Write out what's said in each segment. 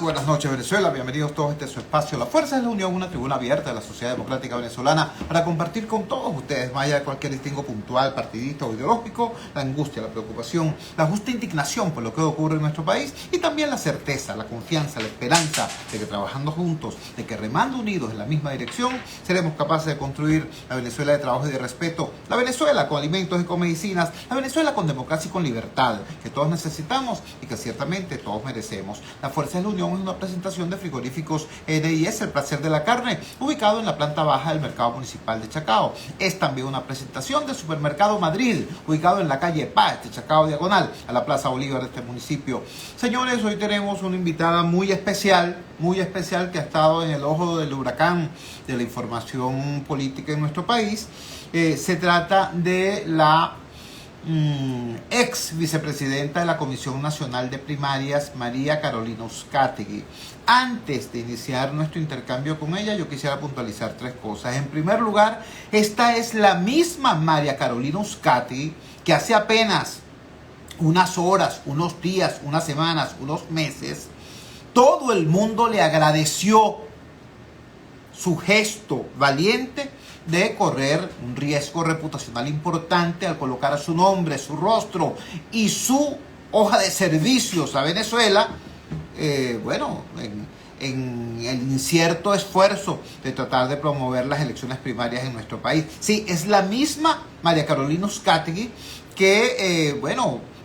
buenas noches, Venezuela. Bienvenidos todos a este su espacio. La Fuerza es la Unión, una tribuna abierta de la sociedad democrática venezolana para compartir con todos ustedes, más allá de cualquier distingo puntual, partidista o ideológico, la angustia, la preocupación, la justa indignación por lo que ocurre en nuestro país y también la certeza, la confianza, la esperanza de que trabajando juntos, de que remando unidos en la misma dirección, seremos capaces de construir la Venezuela de trabajo y de respeto, la Venezuela con alimentos y con medicinas, la Venezuela con democracia y con libertad, que todos necesitamos y que ciertamente todos merecemos. La Fuerza de la Unión es una presentación de Frigoríficos NIS, el placer de la carne, ubicado en la planta baja del Mercado Municipal de Chacao. Es también una presentación de Supermercado Madrid, ubicado en la calle Paz de Chacao diagonal a la Plaza Bolívar de este municipio. Señores, hoy tenemos una invitada muy especial que ha estado en el ojo del huracán de la información política en nuestro país. Se trata de la ex vicepresidenta de la Comisión Nacional de Primarias, María Carolina Uzcategui. Antes de iniciar nuestro intercambio con ella, yo quisiera puntualizar tres cosas. En primer lugar, esta es la misma María Carolina Uzcategui que hace apenas unas horas, unos días, unas semanas, unos meses, todo el mundo le agradeció su gesto valiente de correr un riesgo reputacional importante al colocar su nombre, su rostro y su hoja de servicios a Venezuela, en el incierto esfuerzo de tratar de promover las elecciones primarias en nuestro país. Sí, es la misma María Carolina Uzcategui que,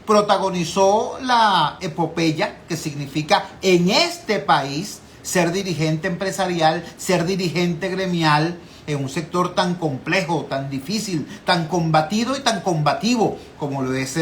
protagonizó la epopeya que significa en este país ser dirigente empresarial, ser dirigente gremial, en un sector tan complejo, tan difícil, tan combatido y tan combativo como lo es,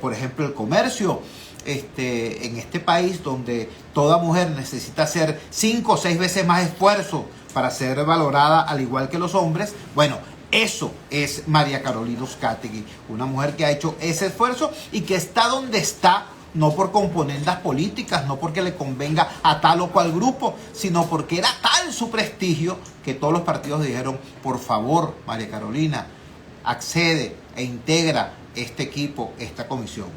por ejemplo, el comercio. En este país donde toda mujer necesita hacer 5 o 6 veces más esfuerzo para ser valorada al igual que los hombres, bueno, eso es María Carolina Uzcategui, una mujer que ha hecho ese esfuerzo y que está donde está, no por componendas políticas, no porque le convenga a tal o cual grupo, sino porque era tal su prestigio que todos los partidos dijeron, por favor, María Carolina, accede e integra este equipo, esta comisión.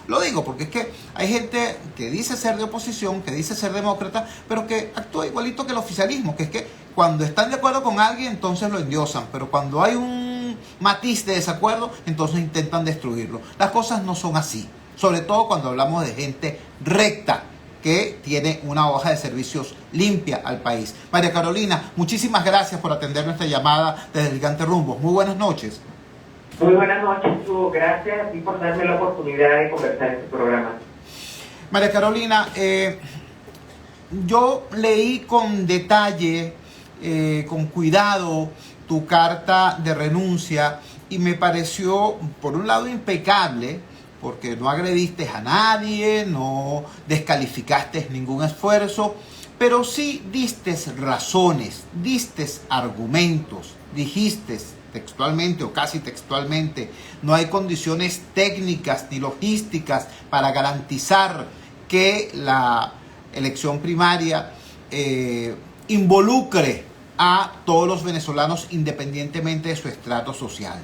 Lo digo porque es que hay gente que dice ser de oposición, que dice ser demócrata, pero que actúa igualito que el oficialismo, que es que cuando están de acuerdo con alguien, entonces lo endiosan, pero cuando hay un matiz de desacuerdo, entonces intentan destruirlo. Las cosas no son así. Sobre todo cuando hablamos de gente recta que tiene una hoja de servicios limpia al país. María Carolina, muchísimas gracias por atender nuestra llamada desde el Gigante Rumbos. Muy buenas noches. Muy buenas noches, Hugo. Gracias a ti por darme la oportunidad de conversar en este programa. María Carolina, yo leí con detalle, con cuidado, tu carta de renuncia y me pareció, por un lado, impecable, porque no agrediste a nadie, no descalificaste ningún esfuerzo, pero sí diste razones, diste argumentos, dijiste textualmente o casi textualmente, no hay condiciones técnicas ni logísticas para garantizar que la elección primaria involucre a todos los venezolanos independientemente de su estrato social.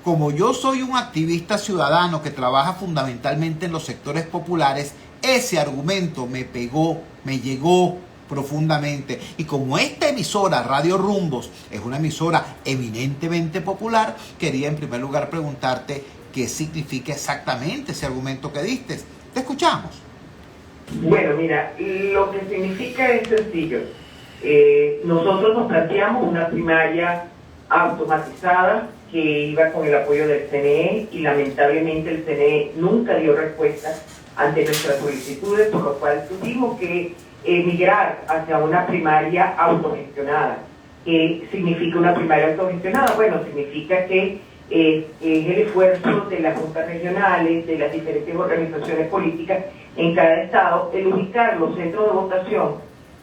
Como yo soy un activista ciudadano que trabaja fundamentalmente en los sectores populares, ese argumento me pegó, me llegó profundamente. Y como esta emisora, Radio Rumbos, es una emisora eminentemente popular, quería en primer lugar preguntarte qué significa exactamente ese argumento que diste. Te escuchamos. Bueno, mira, lo que significa es sencillo. Nosotros nos planteamos una primaria automatizada que iba con el apoyo del CNE y lamentablemente el CNE nunca dio respuesta ante nuestras solicitudes, por lo cual tuvimos que migrar hacia una primaria autogestionada. ¿Qué significa una primaria autogestionada? Bueno, significa que es el esfuerzo de las juntas regionales, de las diferentes organizaciones políticas en cada estado, el ubicar los centros de votación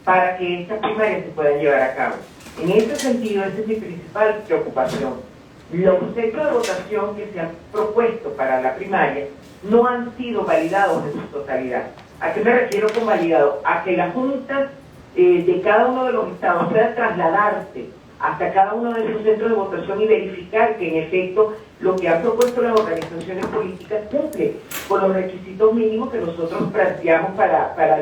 para que estas primarias se puedan llevar a cabo. En ese sentido, esa es mi principal preocupación. Los centros de votación que se han propuesto para la primaria no han sido validados en su totalidad. ¿A qué me refiero con validado? A que las juntas de cada uno de los estados puedan trasladarse hasta cada uno de esos centros de votación y verificar que en efecto lo que han propuesto las organizaciones políticas cumple con los requisitos mínimos que nosotros planteamos para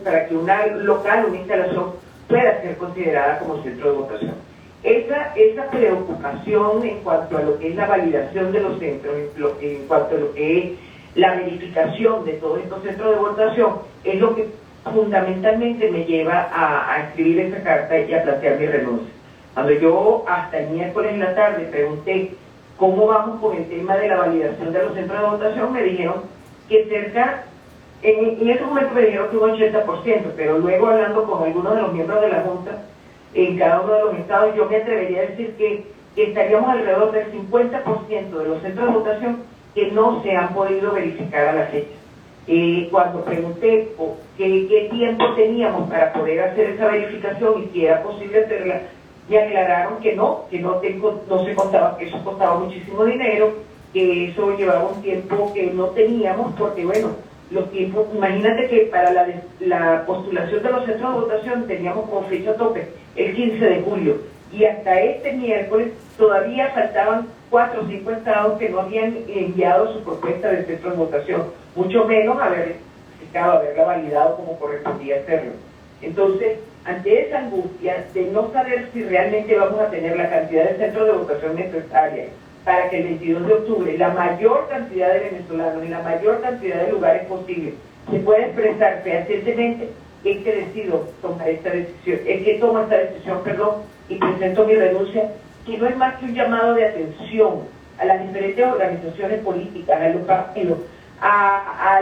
para que una local, una instalación pueda ser considerada como centro de votación. Esa preocupación en cuanto a lo que es la validación de los centros, en cuanto a lo que es la verificación de todos estos centros de votación, es lo que fundamentalmente me lleva a escribir esa carta y a plantear mi renuncia. Cuando yo hasta el miércoles en la tarde pregunté cómo vamos con el tema de la validación de los centros de votación, me dijeron que cerca, en ese momento me dijeron que un 80%, pero luego hablando con algunos de los miembros de la Junta, en cada uno de los estados, yo me atrevería a decir que estaríamos alrededor del 50% de los centros de votación que no se han podido verificar a la fecha. Cuando pregunté qué tiempo teníamos para poder hacer esa verificación y si era posible hacerla, me aclararon que no se contaba, que eso costaba muchísimo dinero, que eso llevaba un tiempo que no teníamos, porque bueno, los tiempos, imagínate que para la postulación de los centros de votación teníamos como fecha tope el 15 de julio, y hasta este miércoles todavía faltaban 4 o 5 estados que no habían enviado su propuesta de centro de votación, mucho menos haberla validado como correspondía hacerlo. Entonces, ante esa angustia de no saber si realmente vamos a tener la cantidad de centros de votación necesaria para que el 22 de octubre la mayor cantidad de venezolanos en la mayor cantidad de lugares posibles se pueda expresar fehacientemente, es que decido tomar esta decisión, tomo esta decisión, y presento mi renuncia, que no es más que un llamado de atención a las diferentes organizaciones políticas, a los partidos, a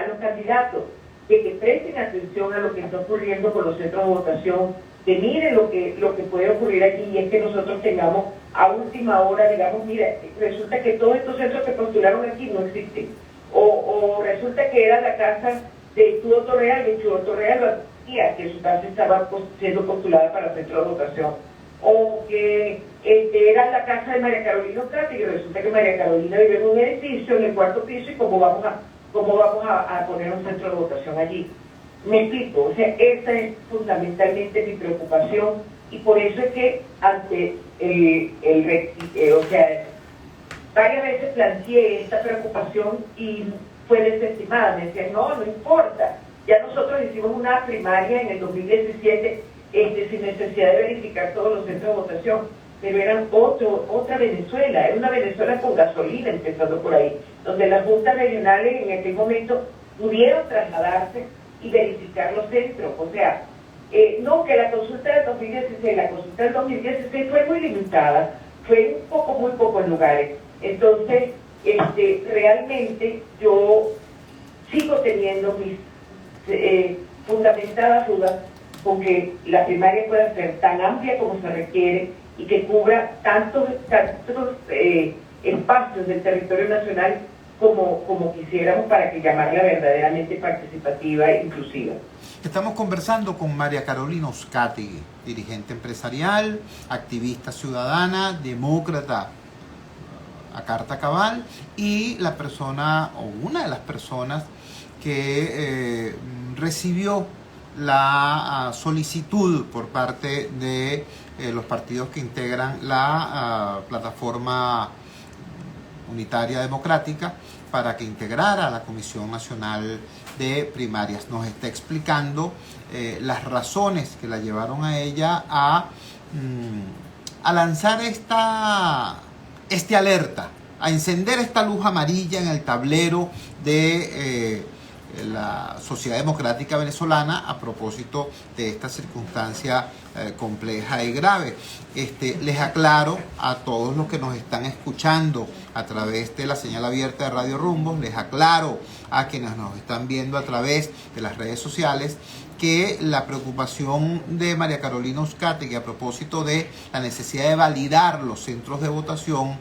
los candidatos, de que presten atención a lo que está ocurriendo con los centros de votación, que miren lo que puede ocurrir aquí, y es que nosotros tengamos a última hora, digamos, mira, resulta que todos estos centros que postularon aquí no existen, o resulta que era la casa de Chudo Torreal, y Chudo Torreal lo hacía, que su casa estaba siendo postulada para centro de votación, o que era la casa de María Carolina Ocate, y resulta que María Carolina vive en un edificio en el 4º piso, y cómo vamos a poner un centro de votación allí. Me explico, o sea, esa es fundamentalmente mi preocupación, y por eso es que ante varias veces planteé esta preocupación y fue desestimada. Me decían, no importa, ya nosotros hicimos una primaria en el 2017 sin necesidad de verificar todos los centros de votación, pero eran otra Venezuela, era una Venezuela con gasolina, empezando por ahí, donde las juntas regionales en aquel momento pudieron trasladarse y verificar los centros. O sea, no, que la consulta del 2016 fue muy limitada, fue muy poco en lugares. Entonces, realmente yo sigo teniendo mis fundamentadas dudas con que la primaria pueda ser tan amplia como se requiere y que cubra tantos espacios del territorio nacional como quisiéramos, para que llamarla verdaderamente participativa e inclusiva. Estamos conversando con María Carolina Uzcategui, dirigente empresarial, activista ciudadana, demócrata a carta cabal, y la persona, o una de las personas que recibió la solicitud por parte de los partidos que integran la plataforma unitaria democrática para que integrara a la Comisión Nacional de Primarias. Nos está explicando las razones que la llevaron a ella a lanzar este alerta, a encender esta luz amarilla en el tablero de la sociedad democrática venezolana a propósito de esta circunstancia compleja y grave. Les aclaro a todos los que nos están escuchando a través de la señal abierta de Radio Rumbos, les aclaro a quienes nos están viendo a través de las redes sociales, que la preocupación de María Carolina Uzcategui a propósito de la necesidad de validar los centros de votación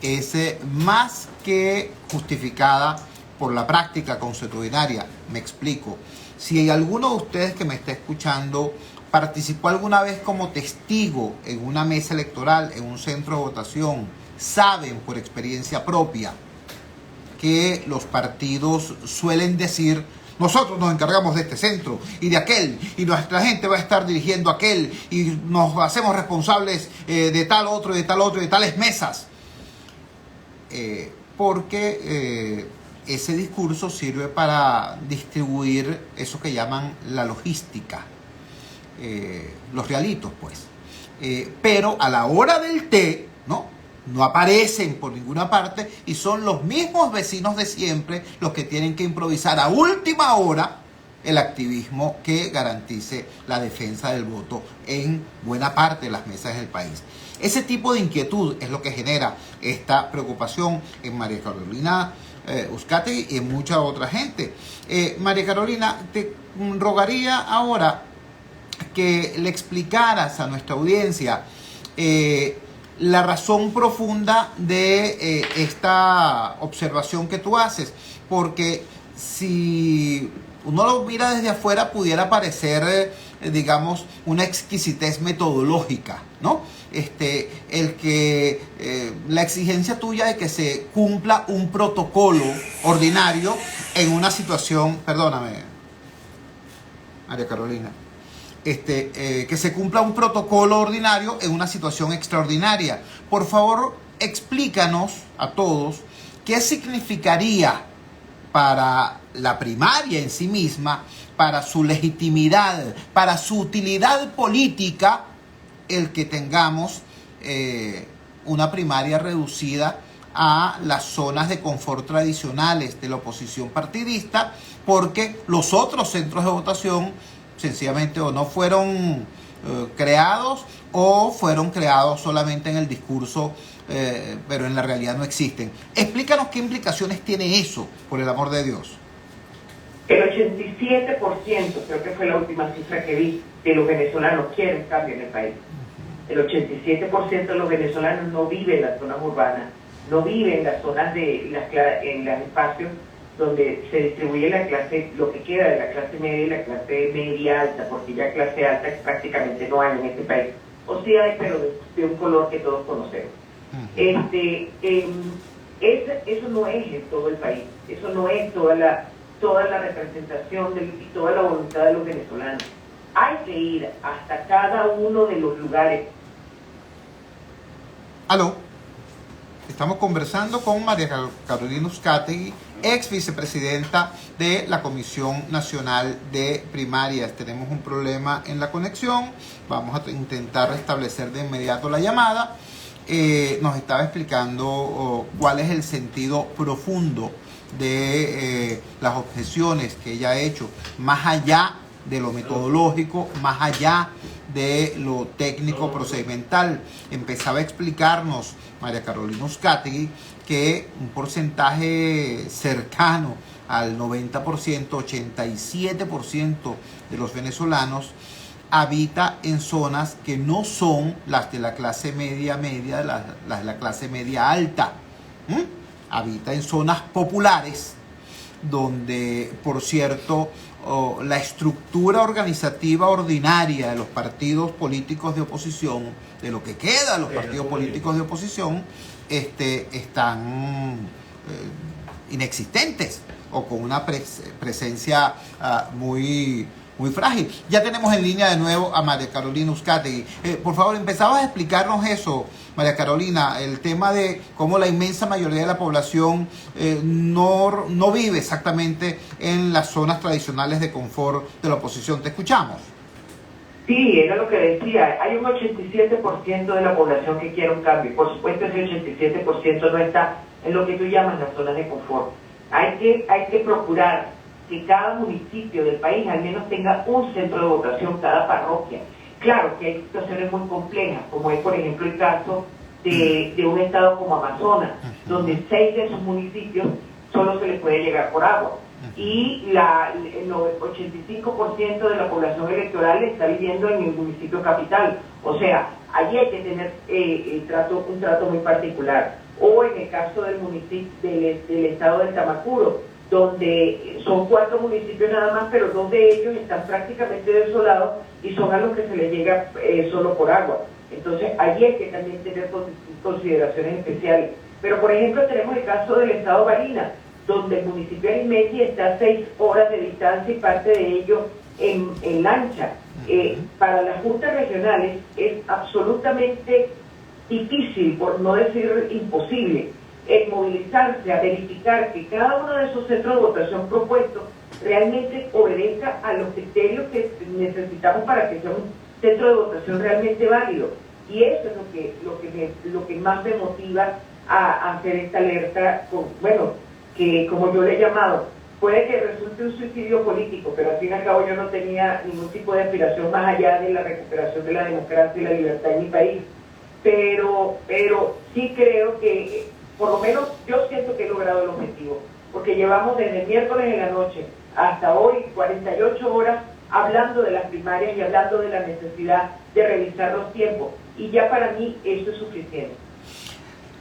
es más que justificada por la práctica consuetudinaria. Me explico. Si hay alguno de ustedes que me está escuchando participó alguna vez como testigo en una mesa electoral, en un centro de votación, saben por experiencia propia que los partidos suelen decir: nosotros nos encargamos de este centro y de aquel, y nuestra gente va a estar dirigiendo aquel, y nos hacemos responsables de tal otro, y de tal otro, y de tales mesas. Porque ese discurso sirve para distribuir eso que llaman la logística, los realitos, pues. Pero a la hora del té, no aparecen por ninguna parte y son los mismos vecinos de siempre los que tienen que improvisar a última hora el activismo que garantice la defensa del voto en buena parte de las mesas del país. Ese tipo de inquietud es lo que genera esta preocupación en María Carolina Uzcategui y en mucha otra gente. María Carolina, te rogaría ahora que le explicaras a nuestra audiencia la razón profunda de esta observación que tú haces, porque si uno lo mira desde afuera pudiera parecer, digamos, una exquisitez metodológica, ¿no? La exigencia tuya de que se cumpla un protocolo ordinario en una situación, perdóname, María Carolina, que se cumpla un protocolo ordinario en una situación extraordinaria. Por favor, explícanos a todos qué significaría para la primaria en sí misma, para su legitimidad, para su utilidad política, el que tengamos una primaria reducida a las zonas de confort tradicionales de la oposición partidista, porque los otros centros de votación sencillamente o no fueron creados o fueron creados solamente en el discurso, pero en la realidad no existen. Explícanos qué implicaciones tiene eso, por el amor de Dios. El 87%, creo que fue la última cifra que vi, de los venezolanos quieren cambio en el país. El 87% de los venezolanos no viven en las zonas urbanas, no viven en las zonas en los espacios donde se distribuye la clase, lo que queda de la clase media y la clase media alta, porque ya clase alta prácticamente no hay en este país. O sí hay, pero de un color que todos conocemos. Eso no es en todo el país, eso no es toda la representación y toda la voluntad de los venezolanos. Hay que ir hasta cada uno de los lugares. Aló, estamos conversando con María Carolina Uzcategui, ex vicepresidenta de la Comisión Nacional de Primarias. Tenemos un problema en la conexión, vamos a intentar restablecer de inmediato la llamada. Nos estaba explicando cuál es el sentido profundo de las objeciones que ella ha hecho, más allá de lo metodológico, más allá de lo técnico procedimental. Empezaba a explicarnos María Carolina Uzcategui que un porcentaje cercano al 90%, 87% de los venezolanos habita en zonas que no son las de la clase media, las de la clase media alta. Habita en zonas populares donde, por cierto, la estructura organizativa ordinaria de los partidos políticos de oposición, de lo que queda de los partidos políticos de oposición, están inexistentes o con una presencia muy frágil. Ya tenemos en línea de nuevo a María Carolina Uzcategui. Por favor, empezabas a explicarnos eso, María Carolina, el tema de cómo la inmensa mayoría de la población no vive exactamente en las zonas tradicionales de confort de la oposición. ¿Te escuchamos? Sí, era lo que decía. Hay un 87% de la población que quiere un cambio. Por supuesto, ese 87% no está en lo que tú llamas las zonas de confort. Hay que procurar que cada municipio del país al menos tenga un centro de votación, cada parroquia. Claro que hay situaciones muy complejas, como es por ejemplo el caso de un estado como Amazonas, donde 6 de esos municipios solo se les puede llegar por agua. Y el 85% de la población electoral está viviendo en el municipio capital. O sea, allí hay que tener un trato muy particular. O en el caso del municipio del estado de Tamacuro, donde son 4 municipios nada más, pero 2 de ellos están prácticamente desolados y son a los que se les llega solo por agua. Entonces, allí hay que también tener consideraciones especiales. Pero, por ejemplo, tenemos el caso del estado Barinas, donde el municipio de Arimegui está a 6 horas de distancia y parte de ello en lancha. Para las juntas regionales es absolutamente difícil, por no decir imposible, movilizarse a verificar que cada uno de esos centros de votación propuestos realmente obedezca a los criterios que necesitamos para que sea un centro de votación realmente válido. Y eso es lo que más me motiva a hacer esta alerta, que como yo le he llamado, puede que resulte un suicidio político, pero al fin y al cabo yo no tenía ningún tipo de aspiración más allá de la recuperación de la democracia y la libertad en mi país. Pero sí creo que, por lo menos yo siento que he logrado el objetivo, porque llevamos desde el miércoles en la noche hasta hoy 48 horas hablando de las primarias y hablando de la necesidad de revisar los tiempos, y ya para mí eso es suficiente.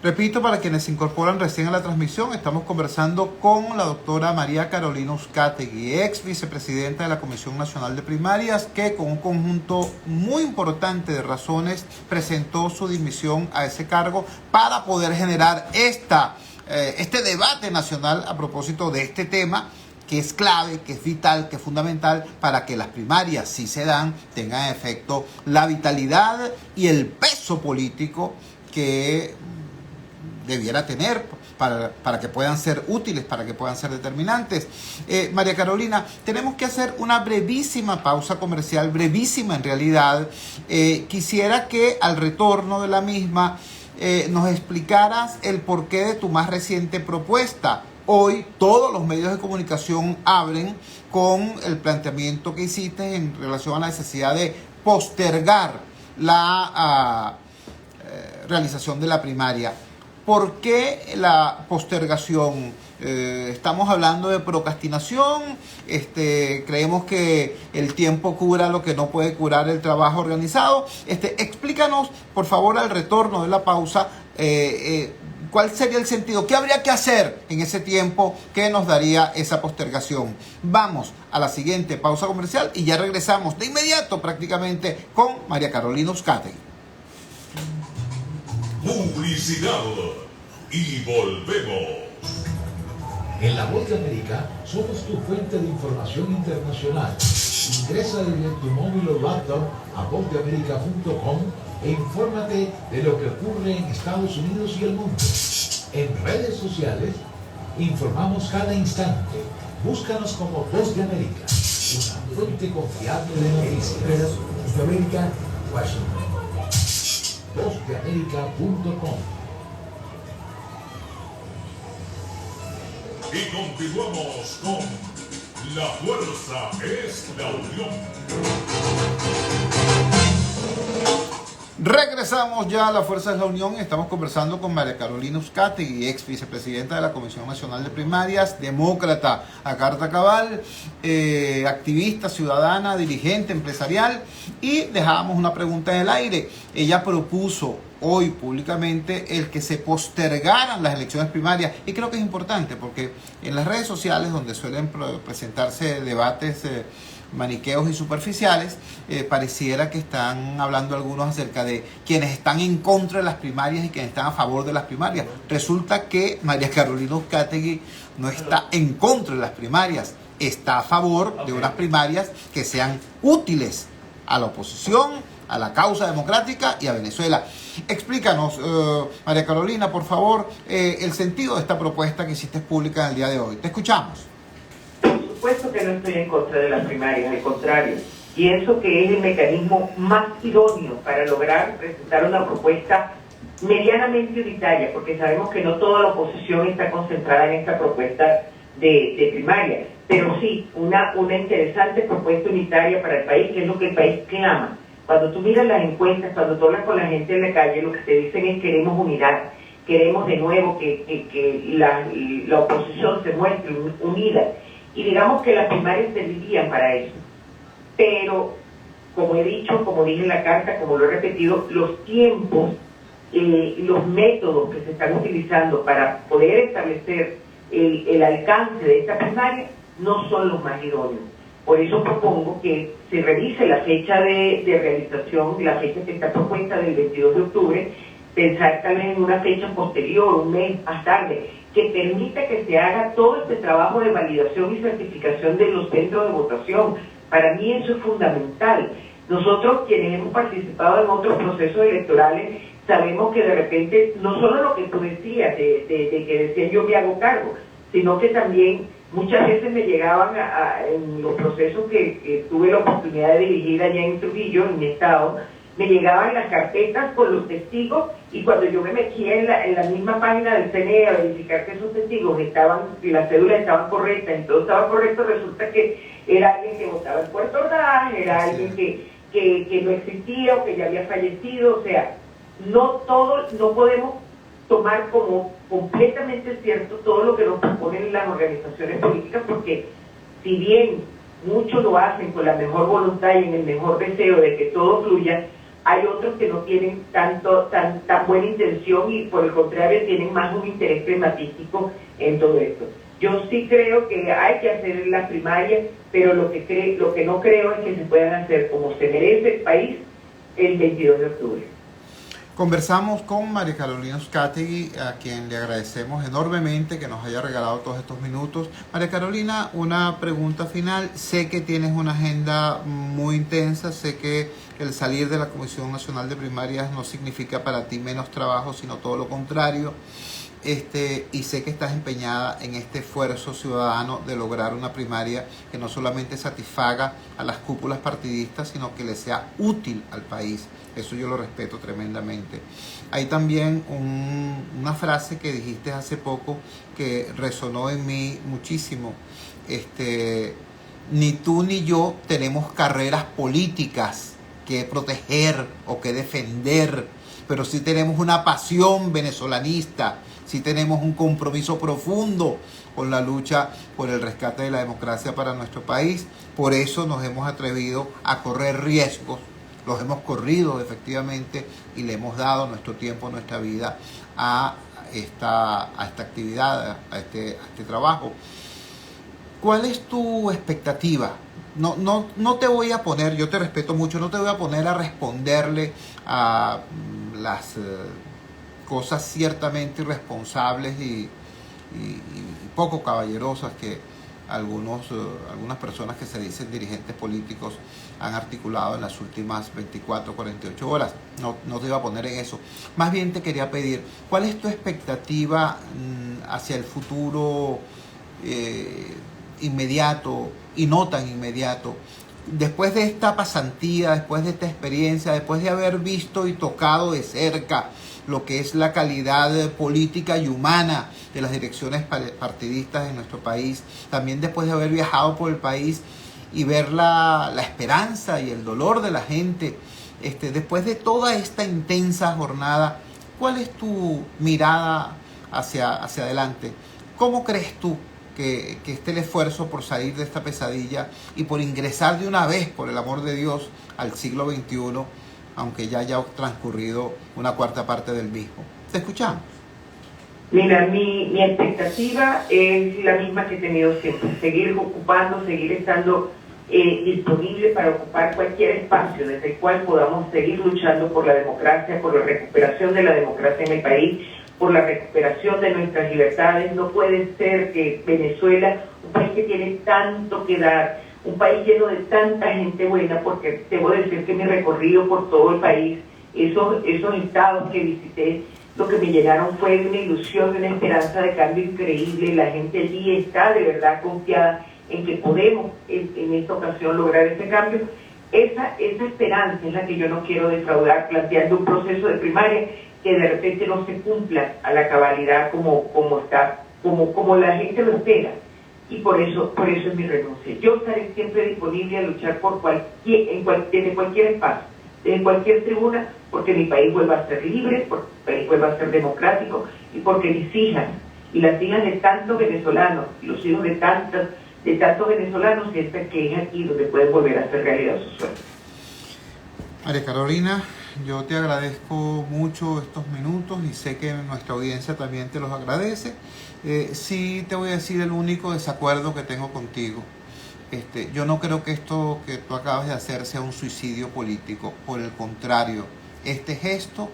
Repito, para quienes se incorporan recién a la transmisión, estamos conversando con la doctora María Carolina Uzcategui, ex vicepresidenta de la Comisión Nacional de Primarias, que con un conjunto muy importante de razones presentó su dimisión a ese cargo para poder generar este debate nacional a propósito de este tema, que es clave, que es vital, que es fundamental para que las primarias, si se dan, tengan efecto la vitalidad y el peso político que debiera tener para que puedan ser útiles, para que puedan ser determinantes. María Carolina, tenemos que hacer una brevísima pausa comercial, brevísima en realidad. Quisiera que al retorno de la misma nos explicaras el porqué de tu más reciente propuesta. Hoy todos los medios de comunicación abren con el planteamiento que hiciste en relación a la necesidad de postergar la realización de la primaria. ¿Por qué la postergación? Estamos hablando de procrastinación, creemos que el tiempo cura lo que no puede curar el trabajo organizado. Explícanos, por favor, al retorno de la pausa, ¿cuál sería el sentido? ¿Qué habría que hacer en ese tiempo que nos daría esa postergación? Vamos a la siguiente pausa comercial y ya regresamos de inmediato prácticamente con María Carolina Uzcategui. Publicidad y volvemos. En La Voz de América somos tu fuente de información internacional. Ingresa desde tu móvil o laptop a vozdeamerica.com e infórmate de lo que ocurre en Estados Unidos y el mundo. En redes sociales informamos cada instante. Búscanos como Voz de América, una fuente confiable de noticias. Voz de América, Washington. vozdeamerica.com. Y continuamos con La Fuerza es la Unión. Regresamos ya a La Fuerza es la Unión. Estamos conversando con María Carolina Uzcategui, ex vicepresidenta de la Comisión Nacional de Primarias, demócrata a carta cabal, activista, ciudadana, dirigente, empresarial. Y dejábamos una pregunta en el aire. Ella propuso hoy públicamente el que se postergaran las elecciones primarias, y creo que es importante porque en las redes sociales, donde suelen presentarse debates maniqueos y superficiales, pareciera que están hablando algunos acerca de quienes están en contra de las primarias y quienes están a favor de las primarias. Resulta que María Carolina Uzcategui no está en contra de las primarias, está a favor de unas primarias que sean útiles a la oposición, a la causa democrática y a Venezuela. Explícanos, María Carolina, por favor, el sentido de esta propuesta que hiciste pública en el día de hoy. Te escuchamos. Por supuesto que no estoy en contra de las primarias, al contrario. Pienso que es el mecanismo más idóneo para lograr presentar una propuesta medianamente unitaria, porque sabemos que no toda la oposición está concentrada en esta propuesta de primaria, pero sí una interesante propuesta unitaria para el país, que es lo que el país clama. Cuando tú miras las encuestas, cuando tú hablas con la gente en la calle, lo que te dicen es: queremos unidad, queremos de nuevo que la oposición se muestre unida. Y digamos que las primarias servirían para eso. Pero, como he dicho, como dije en la carta, como lo he repetido, los tiempos, los métodos que se están utilizando para poder establecer el alcance de esta primaria no son los más idóneos. Por eso propongo que se revise la fecha de realización, la fecha que está propuesta del 22 de octubre, pensar tal vez en una fecha posterior, un mes más tarde, que permita que se haga todo este trabajo de validación y certificación de los centros de votación. Para mí eso es fundamental. Nosotros, quienes hemos participado en otros procesos electorales, sabemos que de repente, no solo lo que tú decías, de que decían yo me hago cargo, sino que también muchas veces me llegaban en los procesos que tuve la oportunidad de dirigir allá en Trujillo, en mi estado, me llegaban las carpetas con los testigos, y cuando yo me metía en la misma página del CNE a verificar que esos testigos estaban, que las cédulas estaban correctas, y todo estaba correcto, resulta que era alguien que votaba en Puerto Ordaz, era alguien que no existía o que ya había fallecido. O sea, no podemos tomar como completamente cierto todo lo que nos proponen las organizaciones políticas, porque si bien muchos lo hacen con la mejor voluntad y en el mejor deseo de que todo fluya, hay otros que no tienen tan buena intención y por el contrario tienen más un interés climatístico en todo esto. Yo sí creo que hay que hacer las primarias, pero lo que no creo es que se puedan hacer como se merece el país el 22 de octubre. Conversamos con María Carolina Uzcategui, a quien le agradecemos enormemente que nos haya regalado todos estos minutos. María Carolina, una pregunta final. Sé que tienes una agenda muy intensa, sé que el salir de la Comisión Nacional de Primarias no significa para ti menos trabajo, sino todo lo contrario. Y sé que estás empeñada en este esfuerzo ciudadano de lograr una primaria que no solamente satisfaga a las cúpulas partidistas, sino que le sea útil al país. Eso yo lo respeto tremendamente. Hay también una frase que dijiste hace poco que resonó en mí muchísimo. Ni tú ni yo tenemos carreras políticas que proteger o que defender, pero sí tenemos una pasión venezolanista, sí tenemos un compromiso profundo con la lucha por el rescate de la democracia para nuestro país. Por eso nos hemos atrevido a correr riesgos, los hemos corrido efectivamente y le hemos dado nuestro tiempo, nuestra vida a esta actividad, a este trabajo. ¿Cuál es tu expectativa? No te voy a poner, yo te respeto mucho, no te voy a poner a responderle a las cosas ciertamente irresponsables y poco caballerosas que algunas personas que se dicen dirigentes políticos han articulado en las últimas 24, 48 horas. No te iba a poner en eso. Más bien te quería pedir, ¿cuál es tu expectativa hacia el futuro inmediato y no tan inmediato? Después de esta pasantía, después de esta experiencia, después de haber visto y tocado de cerca lo que es la calidad política y humana de las direcciones partidistas en nuestro país, también después de haber viajado por el país y ver la esperanza y el dolor de la gente, después de toda esta intensa jornada, ¿cuál es tu mirada hacia adelante? ¿Cómo crees tú que esté el esfuerzo por salir de esta pesadilla y por ingresar de una vez, por el amor de Dios, al siglo XXI, aunque ya haya transcurrido una cuarta parte del mismo? Te escuchamos. Mira, mi expectativa es la misma que he tenido siempre: seguir ocupando, seguir estando disponible para ocupar cualquier espacio desde el cual podamos seguir luchando por la democracia, por la recuperación de la democracia en el país, por la recuperación de nuestras libertades. No puede ser que Venezuela, un país que tiene tanto que dar, un país lleno de tanta gente buena, porque debo decir que mi recorrido por todo el país, esos estados que visité, lo que me llenaron fue una ilusión, una esperanza de cambio increíble. La gente allí está de verdad confiada en que podemos en esta ocasión lograr ese cambio. Esa esperanza es la que yo no quiero defraudar, planteando un proceso de primaria que de repente no se cumpla a la cabalidad como la gente lo espera. Y por eso es mi renuncia. Yo estaré siempre disponible a luchar desde cualquier espacio, desde cualquier tribuna, porque mi país vuelva a ser libre, porque mi país vuelva a ser democrático, y porque mis hijas y las hijas de tantos venezolanos y los hijos de tantos venezolanos sientan que es aquí donde pueden volver a hacer realidad sus sueños. María Carolina, yo te agradezco mucho estos minutos y sé que nuestra audiencia también te los agradece. Sí te voy a decir el único desacuerdo que tengo contigo. Yo no creo que esto que tú acabas de hacer sea un suicidio político. Por el contrario, este gesto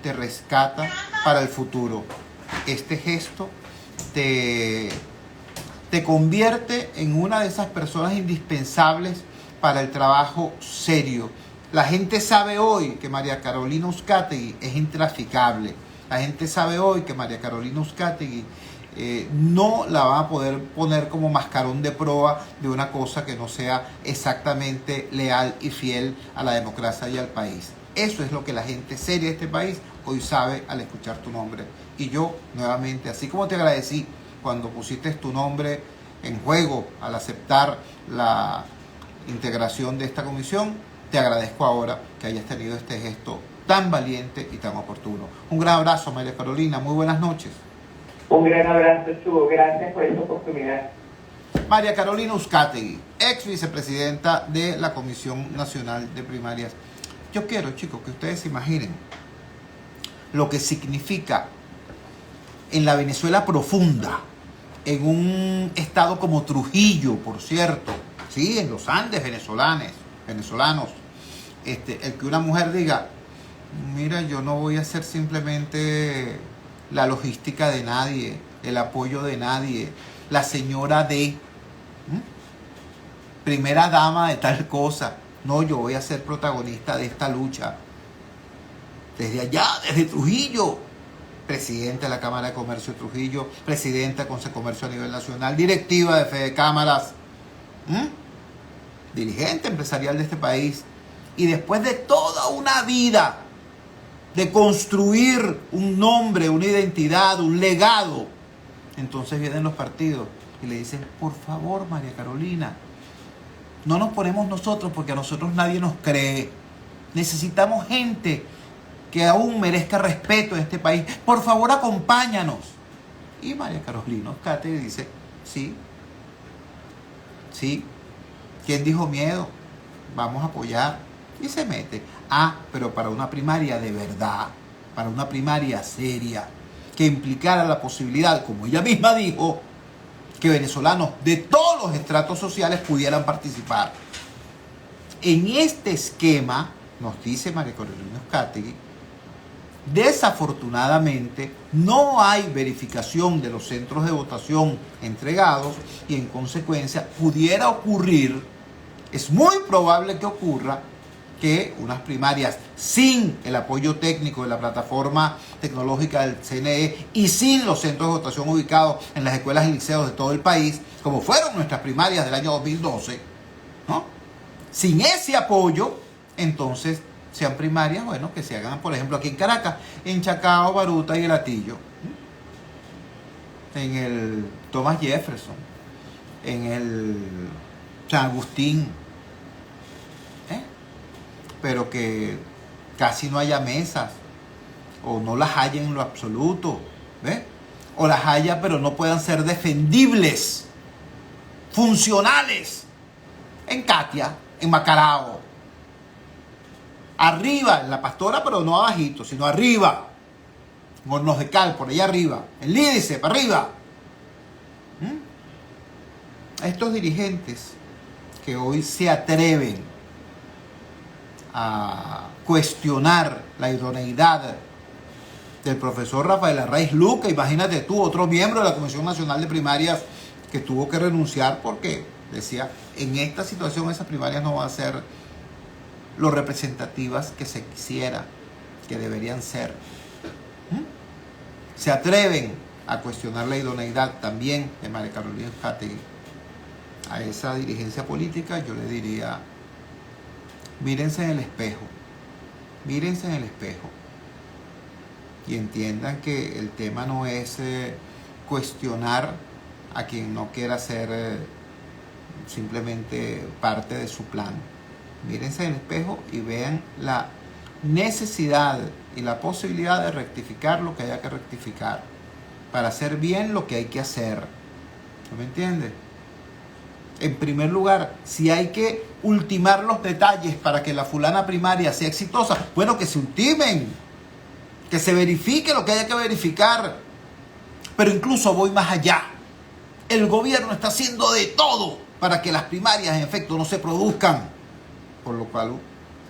te rescata para el futuro. Este gesto te convierte en una de esas personas indispensables para el trabajo serio, La gente sabe hoy que María Carolina Uzcategui es intraficable. La gente sabe hoy que María Carolina Uzcategui no la van a poder poner como mascarón de proa de una cosa que no sea exactamente leal y fiel a la democracia y al país. Eso es lo que la gente seria de este país hoy sabe al escuchar tu nombre. Y yo, nuevamente, así como te agradecí cuando pusiste tu nombre en juego al aceptar la integración de esta comisión, te agradezco ahora que hayas tenido este gesto tan valiente y tan oportuno. Un gran abrazo, María Carolina. Muy buenas noches. Un gran abrazo, Chugo. Gracias por esta oportunidad. María Carolina Uzcategui, ex vicepresidenta de la Comisión Nacional de Primarias. Yo quiero, chicos, que ustedes se imaginen lo que significa en la Venezuela profunda, en un estado como Trujillo, por cierto, sí, en los Andes venezolanos, el que una mujer diga, mira, yo no voy a ser simplemente la logística de nadie, el apoyo de nadie, la señora de primera dama de tal cosa. No, yo voy a ser protagonista de esta lucha. Desde allá, desde Trujillo, presidente de la Cámara de Comercio de Trujillo, presidenta de Consejo de Comercio a nivel nacional, directiva de Fede Cámaras, dirigente empresarial de este país. Y después de toda una vida de construir un nombre, una identidad, un legado, entonces vienen los partidos y le dicen, por favor, María Carolina, no nos ponemos nosotros porque a nosotros nadie nos cree. Necesitamos gente que aún merezca respeto en este país. Por favor, acompáñanos. Y María Carolina Uzcategui dice, sí. ¿Quién dijo miedo? Vamos a apoyar. Y se mete. Pero para una primaria de verdad, para una primaria seria, que implicara la posibilidad, como ella misma dijo, que venezolanos de todos los estratos sociales pudieran participar. En este esquema, nos dice María Carolina Uzcategui, desafortunadamente no hay verificación de los centros de votación entregados y en consecuencia pudiera ocurrir, es muy probable que ocurra, que unas primarias sin el apoyo técnico de la plataforma tecnológica del CNE y sin los centros de votación ubicados en las escuelas y liceos de todo el país, como fueron nuestras primarias del año 2012, ¿no? Sin ese apoyo, entonces sean primarias, bueno, que se hagan, por ejemplo, aquí en Caracas, en Chacao, Baruta y El Hatillo, en el Thomas Jefferson, en el San Agustín, pero que casi no haya mesas, o no las haya en lo absoluto, ¿ves? O las haya, pero no puedan ser defendibles, funcionales, en Catia, en Macarao, arriba, en La Pastora, pero no abajito, sino arriba, en Hornos de Cal, por allá arriba, en Lídice, para arriba. Estos dirigentes que hoy se atreven a cuestionar la idoneidad del profesor Rafael Arraiz Luque, imagínate tú, otro miembro de la Comisión Nacional de Primarias que tuvo que renunciar porque decía, en esta situación esas primarias no van a ser lo representativas que se quisiera, que deberían ser. Se atreven a cuestionar la idoneidad también de María Carolina Uzcategui. A esa dirigencia política yo le diría, mírense en el espejo y entiendan que el tema no es cuestionar a quien no quiera ser simplemente parte de su plan. Mírense en el espejo y vean la necesidad y la posibilidad de rectificar lo que haya que rectificar para hacer bien lo que hay que hacer. ¿No me entiendes? En primer lugar, si hay que ultimar los detalles para que la fulana primaria sea exitosa, bueno, que se ultimen, que se verifique lo que haya que verificar. Pero incluso voy más allá. El gobierno está haciendo de todo para que las primarias en efecto no se produzcan. Por lo cual,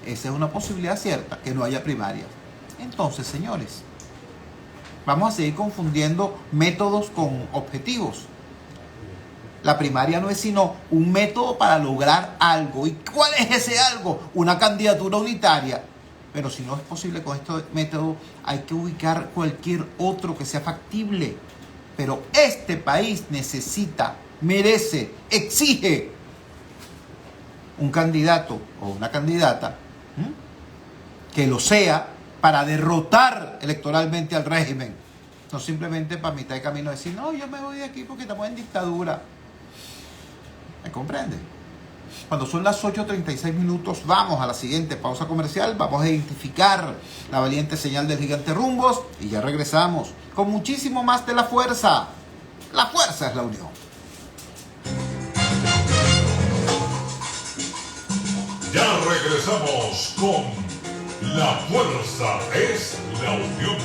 esa es una posibilidad cierta, que no haya primarias. Entonces, señores, vamos a seguir confundiendo métodos con objetivos. La primaria no es sino un método para lograr algo. ¿Y cuál es ese algo? Una candidatura unitaria. Pero si no es posible con este método, hay que ubicar cualquier otro que sea factible. Pero este país necesita, merece, exige un candidato o una candidata que lo sea para derrotar electoralmente al régimen. No simplemente para mitad de camino decir, no, yo me voy de aquí porque estamos en dictadura. ¿Me comprende? Cuando son las 8:36 minutos, vamos a la siguiente pausa comercial. Vamos a identificar la valiente señal del gigante Rumbos y ya regresamos con muchísimo más de La Fuerza. La fuerza es la unión. Ya regresamos con La Fuerza es la unión.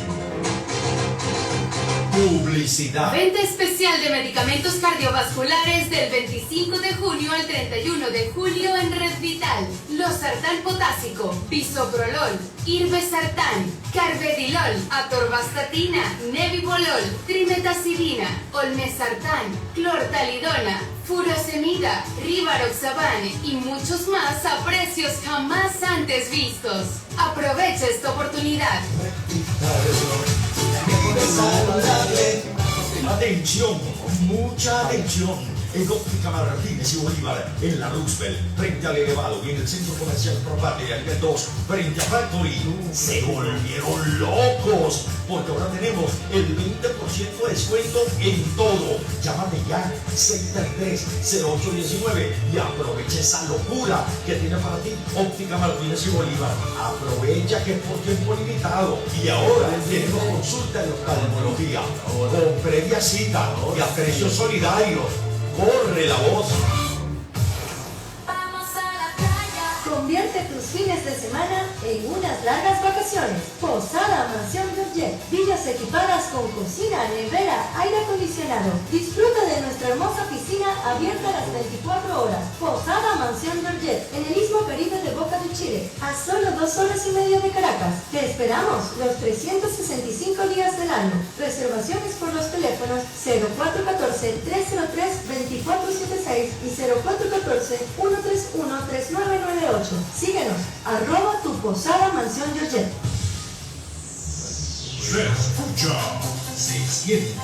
Publicidad. Venta especial de medicamentos cardiovasculares del 25 de junio al 31 de julio en Red Vital. Losartán potásico, bisoprolol, irbesartán, carvedilol, atorvastatina, nebivolol, trimetazidina, olmesartán, clortalidona, furosemida, rivaroxaban y muchos más a precios jamás antes vistos. Aprovecha esta oportunidad. Atención, mucha atención. En Óptica Martínez y Bolívar, en la Roosevelt, frente al elevado y en el centro comercial Propate, a nivel 2, frente a Factory, se volvieron locos, porque ahora tenemos el 20% de descuento en todo. Llámate ya, 633-0819 y aprovecha esa locura que tiene para ti Óptica Martínez y Bolívar. Aprovecha que es por tiempo limitado y ahora tenemos consulta de oftalmología con previa cita y a precios solidarios. ¡Corre la voz! Vamos a la playa. Convierte tus fines de semana en unas largas vacaciones. Posada Mansión Georgette. Villas equipadas con cocina, nevera, aire acondicionado. Disfruta de nuestra hermosa piscina abierta las 24 horas. Posada Mansión Georgette, en el Istmo Caribe de Boca de Chile, a solo 2 horas y media de Caracas. Te esperamos los 365 días del año. Reservaciones por los teléfonos 0414-303-2476 y 0414-131-3998. Síguenos, @ tu Posada Mansión Georgette. Se escucha, Se siente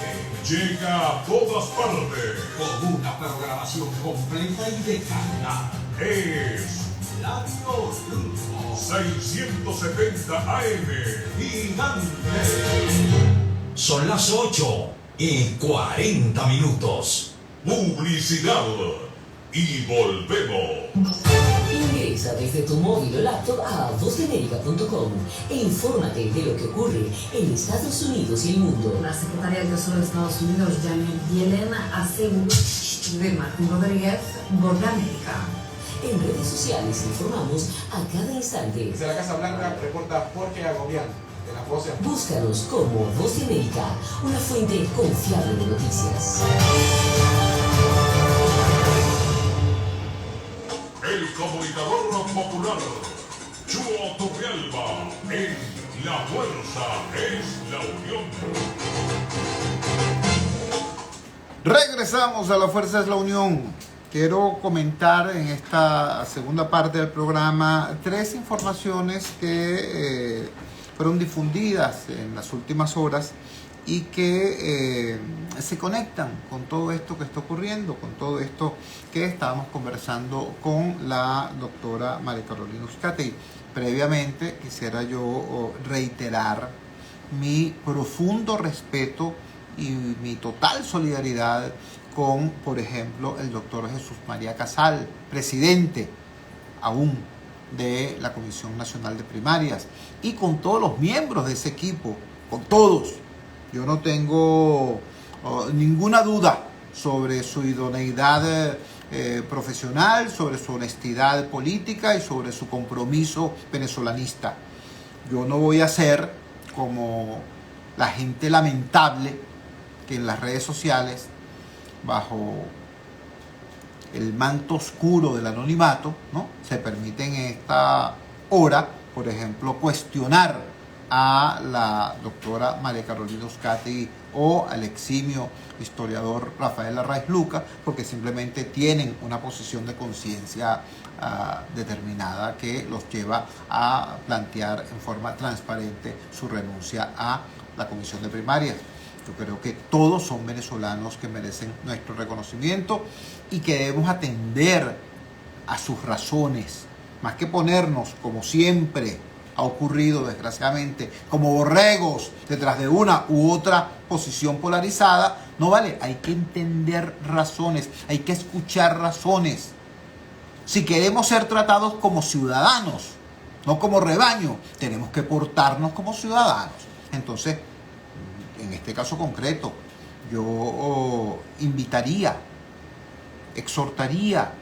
llega a todas partes. con una programación completa y de calidad. Es Radio Ritmo 670 AM. Gigante. Son las 8:40. Publicidad. Y volvemos. Ingresa desde tu móvil o laptop a vozdeamerica.com e infórmate de lo que ocurre en Estados Unidos y el mundo. La secretaria de Tesoro de Estados Unidos, Janet Yellen, aseguró de Martín Rodríguez, Voz de América. En redes sociales informamos a cada instante. Desde la Casa Blanca reporta Jorge Agobián, de La Voz. Búscanos como Voz de América, una fuente confiable de noticias. El comunicador popular, Chuo Turrialba, en La Fuerza es la unión. Regresamos a La Fuerza es la Unión. Quiero comentar en esta segunda parte del programa 3 informaciones que fueron difundidas en las últimas horas y que se conectan con todo esto que está ocurriendo, con todo esto que estábamos conversando con la doctora María Carolina Uzcategui. Previamente quisiera yo reiterar mi profundo respeto y mi total solidaridad con, por ejemplo, el doctor Jesús María Casal, presidente aún de la Comisión Nacional de Primarias, y con todos los miembros de ese equipo, con todos. Yo no tengo ninguna duda sobre su idoneidad profesional, sobre su honestidad política y sobre su compromiso venezolanista. Yo no voy a ser como la gente lamentable que en las redes sociales, bajo el manto oscuro del anonimato, ¿no?, se permite en esta hora, por ejemplo, cuestionar a la doctora María Carolina Uzcategui o al eximio historiador Rafael Arraiz Luca, porque simplemente tienen una posición de conciencia determinada que los lleva a plantear en forma transparente su renuncia a la comisión de primarias. Yo creo que todos son venezolanos que merecen nuestro reconocimiento y que debemos atender a sus razones, más que ponernos, como siempre ha ocurrido desgraciadamente, como borregos detrás de una u otra posición polarizada. No vale, hay que entender razones, hay que escuchar razones. Si queremos ser tratados como ciudadanos, no como rebaño, tenemos que portarnos como ciudadanos. Entonces, en este caso concreto, yo invitaría, exhortaría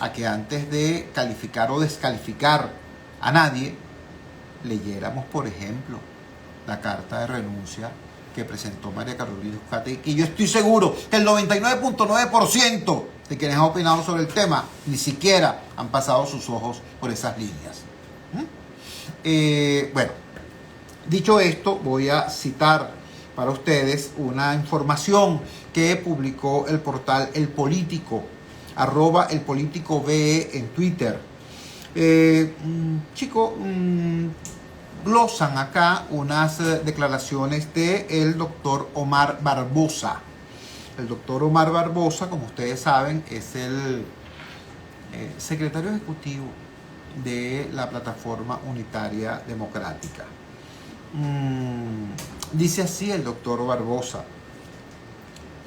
a que antes de calificar o descalificar a nadie, leyéramos, por ejemplo, la carta de renuncia que presentó María Carolina Uzcategui, que yo estoy seguro que el 99.9% de quienes han opinado sobre el tema ni siquiera han pasado sus ojos por esas líneas. Bueno, dicho esto, voy a citar para ustedes una información que publicó el portal El Político, @elpoliticobe en Twitter. Glosan acá unas declaraciones del doctor Omar Barbosa. El doctor Omar Barbosa, como ustedes saben, es el secretario ejecutivo de la Plataforma Unitaria Democrática. Dice así el doctor Barbosa,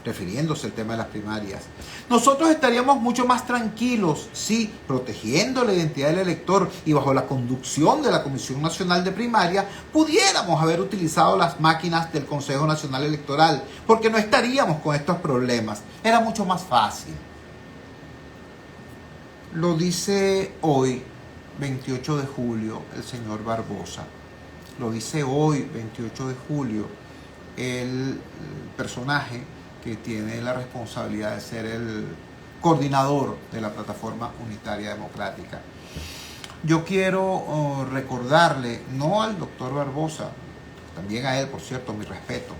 refiriéndose al tema de las primarias: nosotros estaríamos mucho más tranquilos si, protegiendo la identidad del elector y bajo la conducción de la Comisión Nacional de Primaria, pudiéramos haber utilizado las máquinas del Consejo Nacional Electoral, porque no estaríamos con estos problemas. Era mucho más fácil. Lo dice hoy, 28 de julio, el señor Barbosa. Lo dice hoy, 28 de julio, el personaje que tiene la responsabilidad de ser el coordinador de la Plataforma Unitaria Democrática. Yo quiero recordarle, no al doctor Barbosa, también a él, por cierto, mi respeto,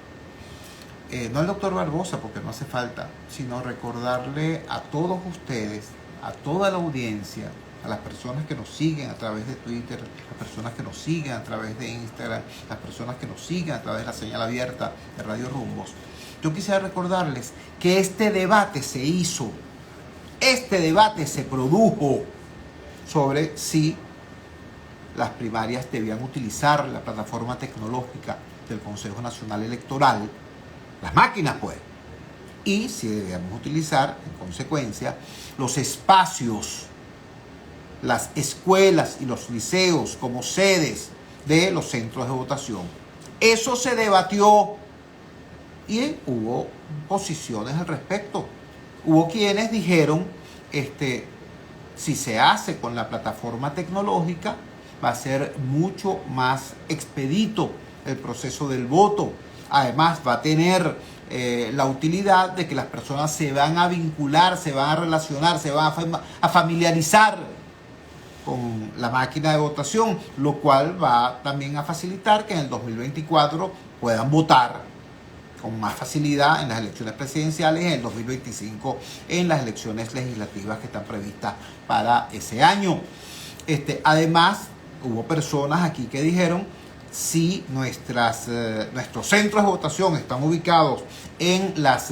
no al doctor Barbosa porque no hace falta, sino recordarle a todos ustedes, a toda la audiencia, a las personas que nos siguen a través de Twitter, las personas que nos siguen a través de Instagram, las personas que nos siguen a través de la señal abierta de Radio Rumbos. Yo quisiera recordarles que este debate se hizo, este debate se produjo sobre si las primarias debían utilizar la plataforma tecnológica del Consejo Nacional Electoral, las máquinas pues, y si debíamos utilizar, en consecuencia, los espacios, las escuelas y los liceos como sedes de los centros de votación. Eso se debatió y hubo posiciones al respecto. Hubo quienes dijeron, si se hace con la plataforma tecnológica, va a ser mucho más expedito el proceso del voto. Además, va a tener la utilidad de que las personas se van a vincular, se van a relacionar, se van a familiarizar con la máquina de votación, lo cual va también a facilitar que en el 2024 puedan votar con más facilidad en las elecciones presidenciales y en el 2025 en las elecciones legislativas que están previstas para ese año. Además, hubo personas aquí que dijeron, si nuestros centros de votación están ubicados en las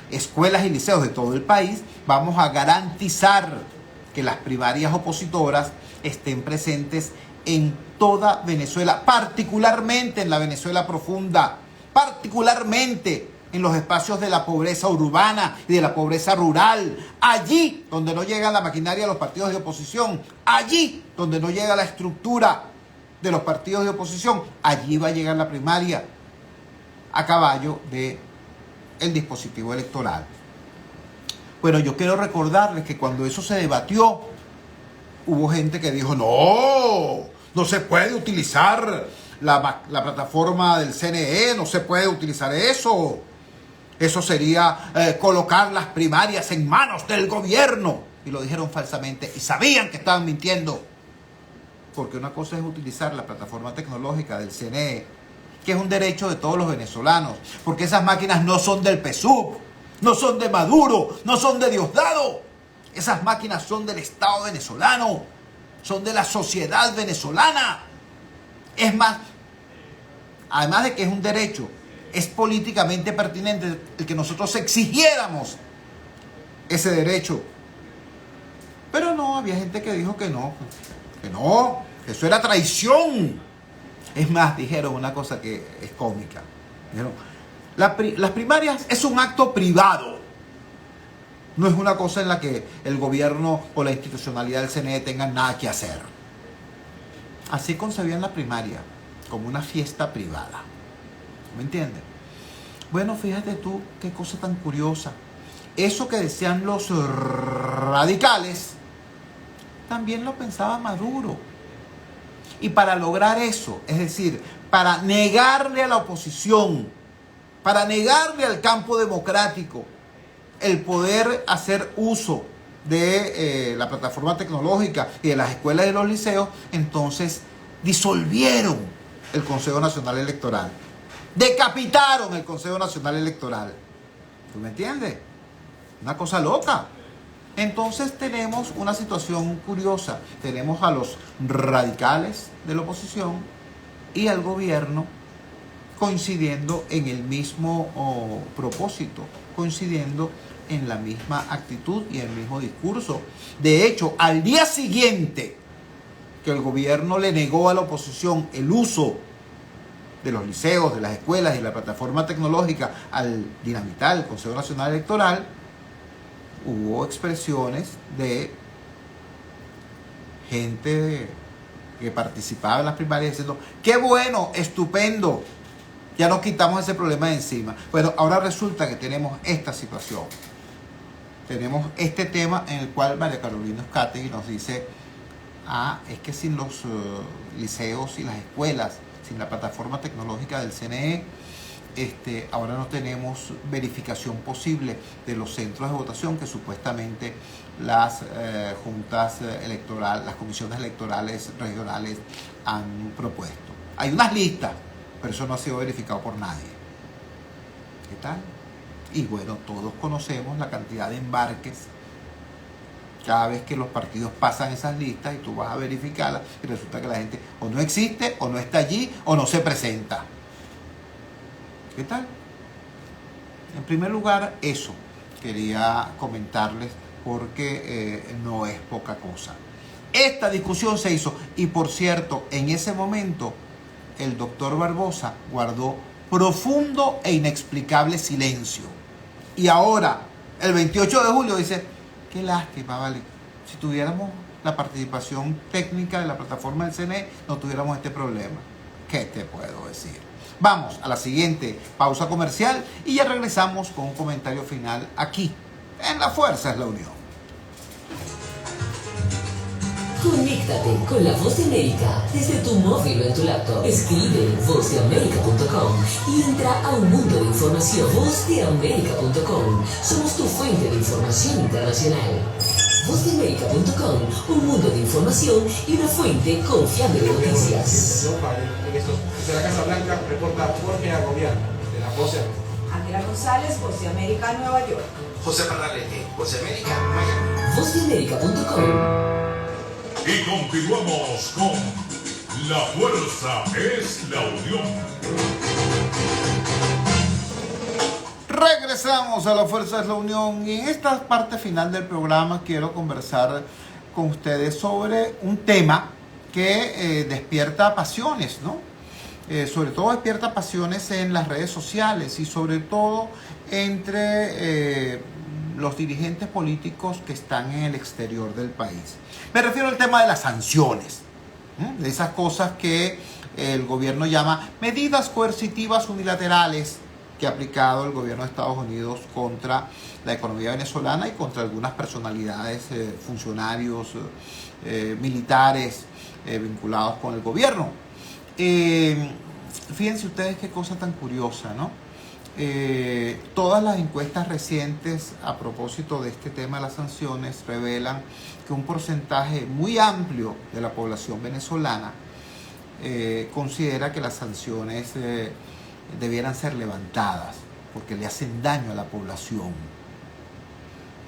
escuelas y liceos de todo el país, vamos a garantizar que las primarias opositoras estén presentes en toda Venezuela, particularmente en la Venezuela profunda, particularmente en los espacios de la pobreza urbana y de la pobreza rural, allí donde no llega la maquinaria de los partidos de oposición, allí donde no llega la estructura de los partidos de oposición, allí va a llegar la primaria a caballo del dispositivo electoral. Bueno, yo quiero recordarles que cuando eso se debatió, hubo gente que dijo, no se puede utilizar la plataforma del CNE, no se puede utilizar eso. Eso sería colocar las primarias en manos del gobierno. Y lo dijeron falsamente y sabían que estaban mintiendo. porque una cosa es utilizar la plataforma tecnológica del CNE, que es un derecho de todos los venezolanos, porque esas máquinas no son del PSUV, no son de Maduro, no son de Diosdado. Esas máquinas son del Estado venezolano, son de la sociedad venezolana. Es más, además de que es un derecho, es políticamente pertinente el que nosotros exigiéramos ese derecho. Pero no, había gente que dijo que no, que eso era traición. Es más, dijeron una cosa que es cómica. Dijeron, las primarias es un acto privado. No es una cosa en la que el gobierno o la institucionalidad del CNE tengan nada que hacer. Así concebían la primaria, como una fiesta privada. ¿Me entiendes? Bueno, fíjate tú, qué cosa tan curiosa. Eso que decían los radicales, también lo pensaba Maduro. Y para lograr eso, es decir, para negarle a la oposición, para negarle al campo democrático el poder hacer uso de la plataforma tecnológica y de las escuelas y de los liceos, entonces disolvieron el Consejo Nacional Electoral. Decapitaron el Consejo Nacional Electoral. ¿Tú me entiendes? Una cosa loca. Entonces tenemos una situación curiosa. Tenemos a los radicales de la oposición y al gobierno coincidiendo en el mismo propósito, coincidiendo en la misma actitud y en el mismo discurso. De hecho, al día siguiente que el gobierno le negó a la oposición el uso de los liceos, de las escuelas y la plataforma tecnológica al dinamitar el Consejo Nacional Electoral, hubo expresiones de gente que participaba en las primarias diciendo, qué bueno, estupendo, ya nos quitamos ese problema de encima. Bueno, ahora resulta que tenemos esta situación. Tenemos este tema en el cual María Carolina Uzcategui nos dice, es que sin los liceos y las escuelas, sin la plataforma tecnológica del CNE, ahora no tenemos verificación posible de los centros de votación que supuestamente las juntas electorales, las comisiones electorales regionales han propuesto. Hay unas listas, pero eso no ha sido verificado por nadie. ¿Qué tal? Y bueno, todos conocemos la cantidad de embarques cada vez que los partidos pasan esas listas y tú vas a verificarlas y resulta que la gente o no existe, o no está allí, o no se presenta. ¿Qué tal? En primer lugar, eso quería comentarles porque no es poca cosa. Esta discusión se hizo y, por cierto, en ese momento el doctor Barbosa guardó profundo e inexplicable silencio. Y ahora, el 28 de julio, dice, qué lástima, vale, si tuviéramos la participación técnica de la plataforma del CNE, no tuviéramos este problema. ¿Qué te puedo decir? Vamos a la siguiente pausa comercial y ya regresamos con un comentario final aquí, en La Fuerza es la Unión. Conéctate con la Voz de América desde tu móvil o en tu laptop. Escribe vozdeamerica.com y entra a un mundo de información. Vozdeamerica.com. Somos tu fuente de información internacional. Vozdeamerica.com. Un mundo de información y una fuente confiable de noticias. Desde la Casa Blanca reporta Jorge Agobián, de la Voz de América. Ángela González, Voz de América, Nueva York. José Pernalete, Voz de América, Miami. Vozdeamerica.com. Y continuamos con La Fuerza es la Unión. Regresamos a La Fuerza es la Unión y en esta parte final del programa quiero conversar con ustedes sobre un tema que despierta pasiones, ¿no? Sobre todo despierta pasiones en las redes sociales y sobre todo entre los dirigentes políticos que están en el exterior del país. Me refiero al tema de las sanciones, de esas cosas que el gobierno llama medidas coercitivas unilaterales que ha aplicado el gobierno de Estados Unidos contra la economía venezolana y contra algunas personalidades, funcionarios, militares vinculados con el gobierno. Fíjense ustedes qué cosa tan curiosa, ¿no? Todas las encuestas recientes a propósito de este tema de las sanciones revelan que un porcentaje muy amplio de la población venezolana considera que las sanciones debieran ser levantadas porque le hacen daño a la población.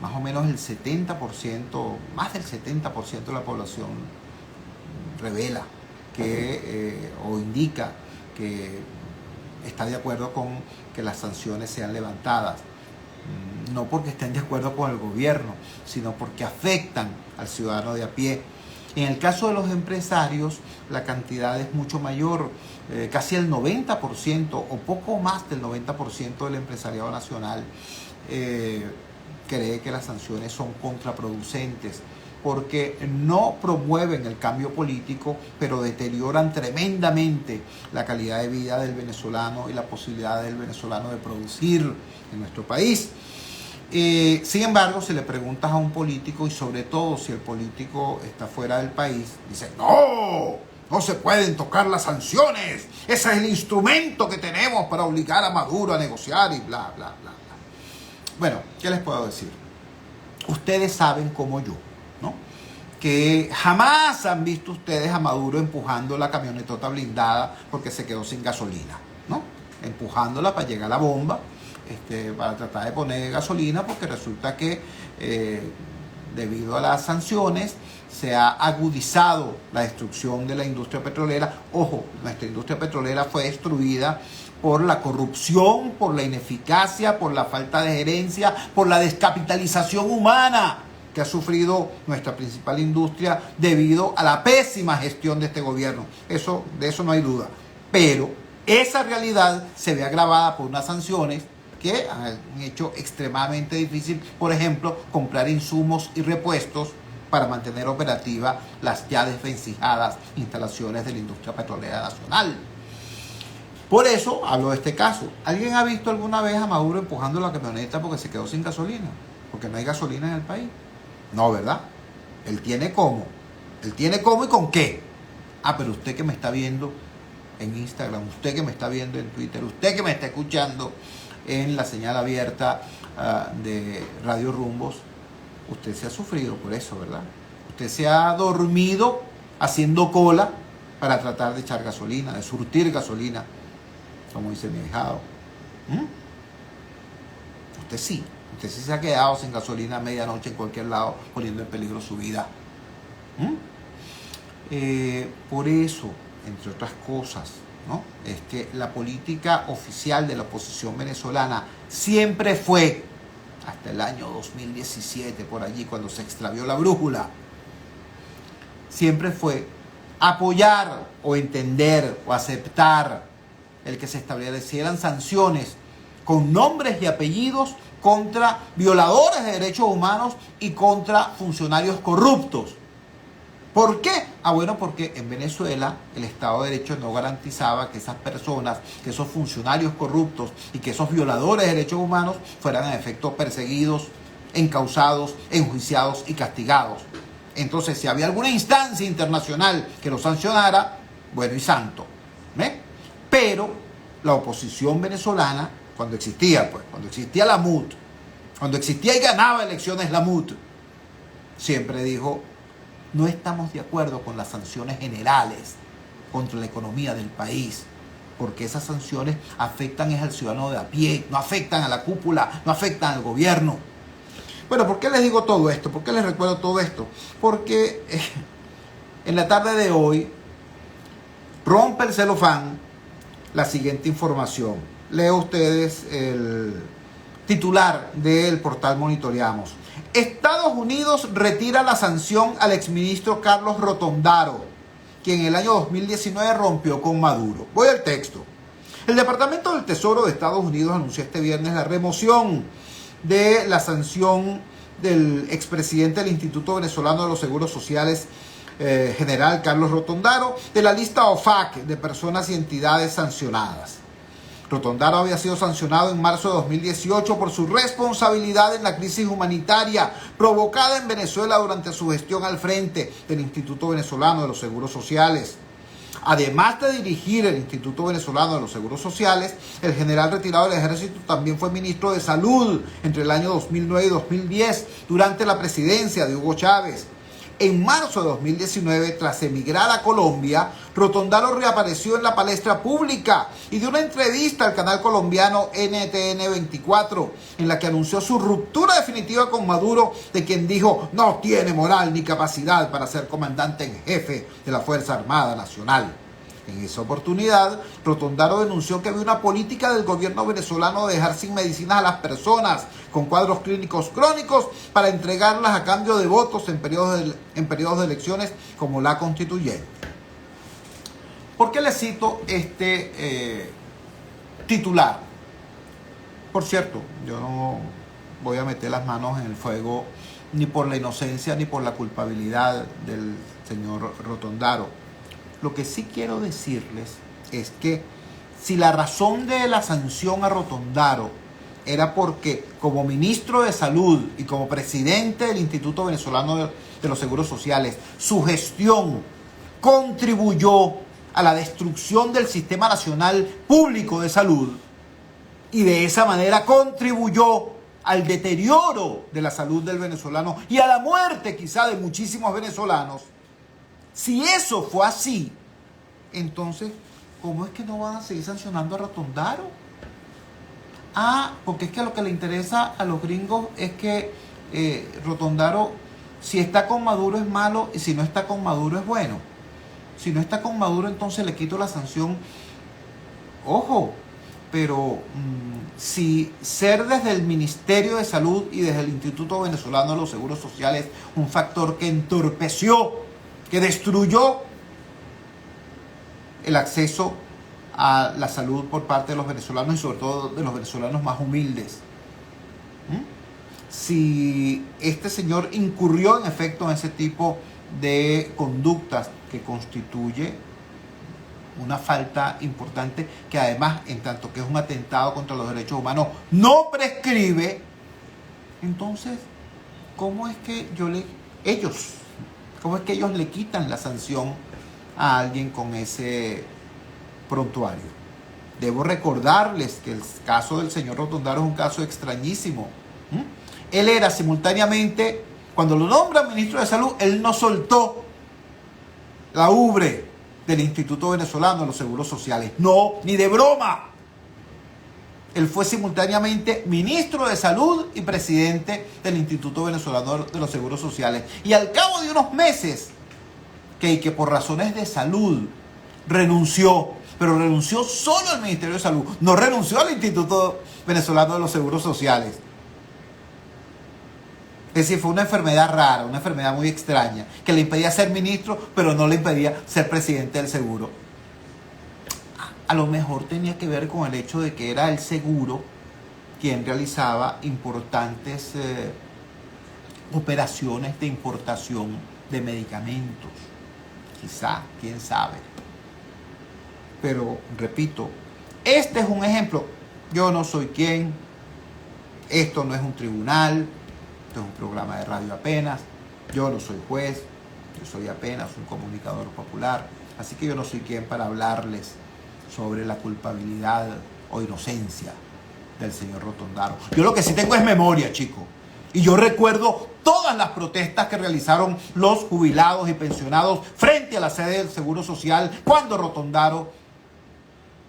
Más o menos el 70%, más del 70% de la población revela que o indica que está de acuerdo con que las sanciones sean levantadas. No porque estén de acuerdo con el gobierno, sino porque afectan al ciudadano de a pie. En el caso de los empresarios, la cantidad es mucho mayor, casi el 90% o poco más del 90% del empresariado nacional cree que las sanciones son contraproducentes porque no promueven el cambio político, pero deterioran tremendamente la calidad de vida del venezolano y la posibilidad del venezolano de producir en nuestro país. Sin embargo, si le preguntas a un político, y sobre todo si el político está fuera del país, dice, no se pueden tocar las sanciones, ese es el instrumento que tenemos para obligar a Maduro a negociar y bla, bla, bla, bla. Bueno, ¿qué les puedo decir? Ustedes saben como yo, ¿no?, que jamás han visto ustedes a Maduro empujando la camionetota blindada porque se quedó sin gasolina, ¿no? Empujándola para llegar a la bomba, para tratar de poner gasolina, porque resulta que debido a las sanciones se ha agudizado la destrucción de la industria petrolera. Ojo, nuestra industria petrolera fue destruida por la corrupción, por la ineficacia, por la falta de gerencia, por la descapitalización humana que ha sufrido nuestra principal industria debido a la pésima gestión de este gobierno. De eso no hay duda. Pero esa realidad se ve agravada por unas sanciones que han hecho extremadamente difícil, por ejemplo, comprar insumos y repuestos para mantener operativas las ya desvencijadas instalaciones de la industria petrolera nacional. Por eso hablo de este caso. ¿Alguien ha visto alguna vez a Maduro empujando la camioneta porque se quedó sin gasolina? Porque no hay gasolina en el país. No, ¿verdad? Él tiene cómo. Él tiene cómo y con qué. Pero usted que me está viendo en Instagram, usted que me está viendo en Twitter, usted que me está escuchando en la señal abierta de Radio Rumbos, usted se ha sufrido por eso, ¿verdad? Usted se ha dormido haciendo cola para tratar de echar gasolina, de surtir gasolina, como dice mi ahijado. Usted sí se ha quedado sin gasolina a medianoche en cualquier lado, poniendo en peligro su vida. Por eso, entre otras cosas, ¿no?, es que la política oficial de la oposición venezolana siempre fue, hasta el año 2017, por allí, cuando se extravió la brújula, siempre fue apoyar o entender o aceptar el que se establecieran sanciones con nombres y apellidos contra violadores de derechos humanos y contra funcionarios corruptos. ¿Por qué? Bueno, porque en Venezuela el Estado de Derecho no garantizaba que esas personas, que esos funcionarios corruptos y que esos violadores de derechos humanos fueran en efecto perseguidos, encausados, enjuiciados y castigados. Entonces, si había alguna instancia internacional que lo sancionara, bueno y santo, Pero la oposición venezolana, cuando existía la MUD, cuando existía y ganaba elecciones la MUD, siempre dijo, no estamos de acuerdo con las sanciones generales contra la economía del país, porque esas sanciones afectan al ciudadano de a pie, no afectan a la cúpula, no afectan al gobierno. Bueno, ¿por qué les digo todo esto? ¿Por qué les recuerdo todo esto? Porque en la tarde de hoy rompe el celofán la siguiente información. Leo ustedes el titular del portal Monitoreamos. Estados Unidos retira la sanción al exministro Carlos Rotondaro, quien en el año 2019 rompió con Maduro. Voy al texto. El Departamento del Tesoro de Estados Unidos anunció este viernes la remoción de la sanción del expresidente del Instituto Venezolano de los Seguros Sociales, general Carlos Rotondaro, de la lista OFAC de personas y entidades sancionadas. Rotondaro había sido sancionado en marzo de 2018 por su responsabilidad en la crisis humanitaria provocada en Venezuela durante su gestión al frente del Instituto Venezolano de los Seguros Sociales. Además de dirigir el Instituto Venezolano de los Seguros Sociales, el general retirado del Ejército también fue ministro de Salud entre el año 2009 y 2010, durante la presidencia de Hugo Chávez. En marzo de 2019, tras emigrar a Colombia, Rotondaro reapareció en la palestra pública y dio una entrevista al canal colombiano NTN 24, en la que anunció su ruptura definitiva con Maduro, de quien dijo no tiene moral ni capacidad para ser comandante en jefe de la Fuerza Armada Nacional. En esa oportunidad, Rotondaro denunció que había una política del gobierno venezolano de dejar sin medicinas a las personas con cuadros clínicos crónicos para entregarlas a cambio de votos en periodos de elecciones como la constituyente. ¿Por qué le cito este titular? Por cierto, yo no voy a meter las manos en el fuego ni por la inocencia ni por la culpabilidad del señor Rotondaro. Lo que sí quiero decirles es que si la razón de la sanción a Rotondaro era porque como ministro de Salud y como presidente del Instituto Venezolano de los Seguros Sociales, su gestión contribuyó a la destrucción del Sistema Nacional Público de Salud y de esa manera contribuyó al deterioro de la salud del venezolano y a la muerte quizá de muchísimos venezolanos. Si eso fue así, entonces, ¿cómo es que no van a seguir sancionando a Rotondaro? Porque es que lo que le interesa a los gringos es que Rotondaro, si está con Maduro es malo y si no está con Maduro es bueno. Si no está con Maduro, entonces le quito la sanción. Ojo, pero si ser desde el Ministerio de Salud y desde el Instituto Venezolano de los Seguros Sociales un factor que entorpeció, que destruyó el acceso a la salud por parte de los venezolanos y sobre todo de los venezolanos más humildes. Si este señor incurrió en efecto en ese tipo de conductas que constituye una falta importante, que además, en tanto que es un atentado contra los derechos humanos, no prescribe, entonces, ¿cómo es que ellos le quitan la sanción a alguien con ese prontuario? Debo recordarles que el caso del señor Rotondaro es un caso extrañísimo. Él era simultáneamente, cuando lo nombran ministro de Salud, él no soltó la ubre del Instituto Venezolano de los Seguros Sociales. No, ni de broma. Él fue simultáneamente ministro de Salud y presidente del Instituto Venezolano de los Seguros Sociales. Y al cabo de unos meses, que por razones de salud renunció, pero renunció solo al Ministerio de Salud, no renunció al Instituto Venezolano de los Seguros Sociales. Es decir, fue una enfermedad rara, una enfermedad muy extraña, que le impedía ser ministro, pero no le impedía ser presidente del seguro. A lo mejor tenía que ver con el hecho de que era el seguro quien realizaba importantes operaciones de importación de medicamentos. Quizá, quién sabe. Pero, repito, este es un ejemplo. Yo no soy quien. Esto no es un tribunal. Esto es un programa de radio apenas. Yo no soy juez. Yo soy apenas un comunicador popular. Así que yo no soy quien para hablarles sobre la culpabilidad o inocencia del señor Rotondaro. Yo lo que sí tengo es memoria, chicos. Y yo recuerdo todas las protestas que realizaron los jubilados y pensionados frente a la sede del Seguro Social cuando Rotondaro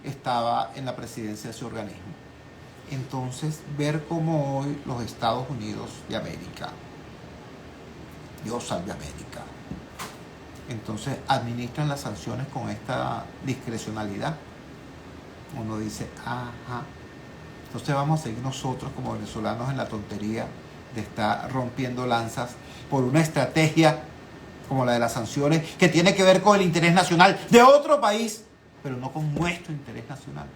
estaba en la presidencia de ese organismo. Entonces, ver cómo hoy los Estados Unidos de América, Dios salve América, entonces administran las sanciones con esta discrecionalidad. Uno dice, ajá, entonces vamos a seguir nosotros como venezolanos en la tontería de estar rompiendo lanzas por una estrategia como la de las sanciones que tiene que ver con el interés nacional de otro país, pero no con nuestro interés nacional.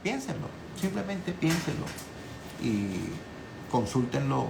Piénsenlo, simplemente piénsenlo y consúltenlo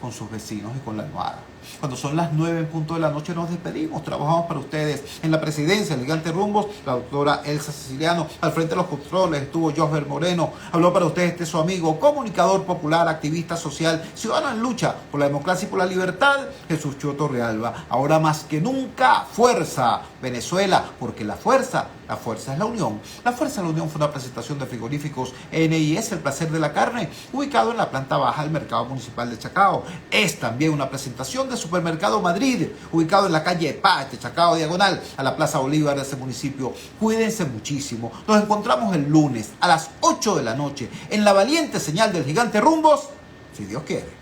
con sus vecinos y con la almohada. Cuando son las 9 en punto de la noche nos despedimos. Trabajamos para ustedes en la presidencia, el Gigante Rumbos, la doctora Elsa Siciliano. Al frente de los controles estuvo Josber Moreno. Habló para ustedes su amigo, comunicador popular, activista social, ciudadano en lucha por la democracia y por la libertad, Jesús Chio Torrealba. Ahora más que nunca, fuerza Venezuela, porque la fuerza es la unión. La fuerza de la unión fue una presentación de frigoríficos NIS, el placer de la carne, ubicado en la planta baja del mercado municipal de Chacao. Es también una presentación de Supermercado Madrid, ubicado en la calle Paz de Chacao, diagonal a la Plaza Bolívar de ese municipio. Cuídense muchísimo. Nos encontramos el lunes a las 8 de la noche en la valiente señal del Gigante Rumbos, si Dios quiere.